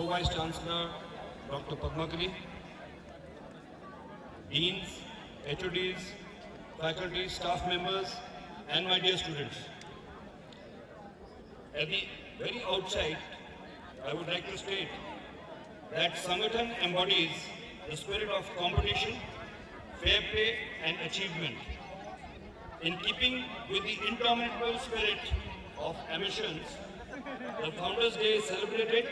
Pro-Vice Chancellor Dr. Padmakali, Deans, HODs, faculty, staff members, and my dear students. At the very outset, I would like to state that Sangathan embodies the spirit of competition, fair play, and achievement. In keeping with the indomitable spirit of ambitions, the Founders' Day is celebrated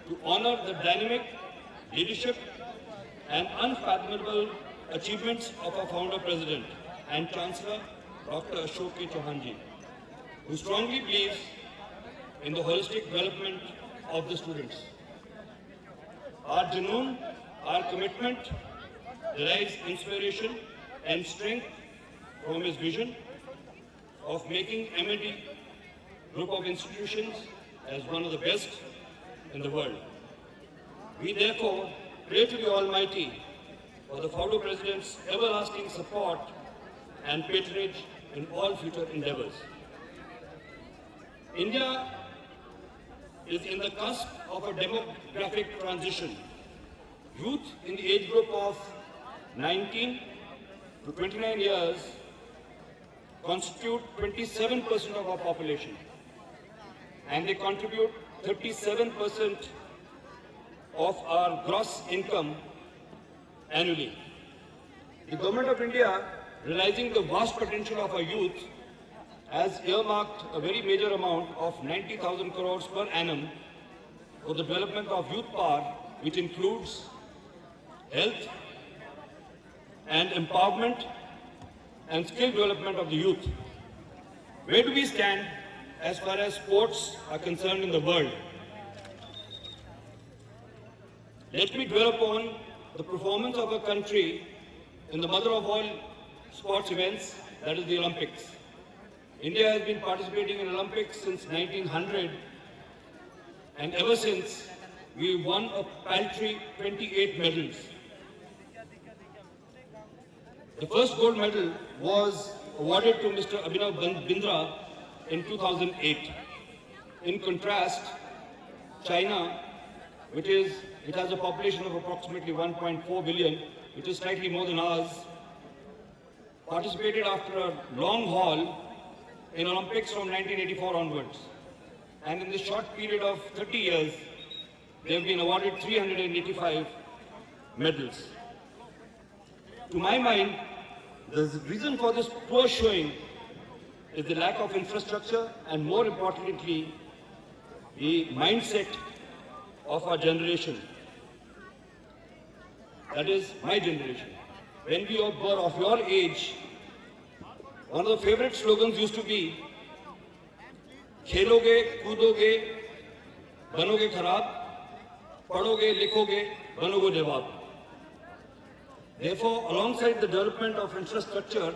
to honor the dynamic leadership and unfathomable achievements of our founder president and Chancellor, Dr. Ashok K. Chauhan ji, who strongly believes in the holistic development of the students. Our Junoon, our commitment derives inspiration and strength from his vision of making MND group of institutions as one of the best in the world. We therefore pray to the Almighty for the founder president's everlasting support and patronage in all future endeavors. India is in the cusp of a demographic transition. Youth in the age group of 19 to 29 years constitute 27% of our population, and they contribute 37% of our gross income annually. The Government of India, realizing the vast potential of our youth, has earmarked a very major amount of 90,000 crores per annum for the development of youth power, which includes health and empowerment and skill development of the youth. Where do we stand as far as sports are concerned in the world? Let me dwell upon the performance of a country in the mother of all sports events, that is the Olympics. India has been participating in Olympics since 1900, and ever since we won a paltry 28 medals. The first gold medal was awarded to Mr. Abhinav Bindra in 2008. In contrast, China, which has a population of approximately 1.4 billion, which is slightly more than ours, participated after a long haul in Olympics from 1984 onwards. And in this short period of 30 years, they have been awarded 385 medals. To my mind, the reason for this poor showing is the lack of infrastructure and, more importantly, the mindset of our generation. That is my generation. When we were of your age, one of the favorite slogans used to be, खेलोगे, कूदोगे, बनोगे खराब, पढ़ोगे, लिखोगे, बनोगे जवाब. Therefore, alongside the development of infrastructure,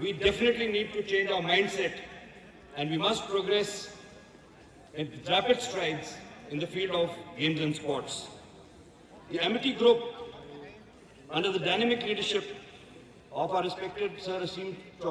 we definitely need to change our mindset, and we must progress in rapid strides in the field of games and sports. The Amity Group, under the dynamic leadership of our respected Sir Asim Chauhan,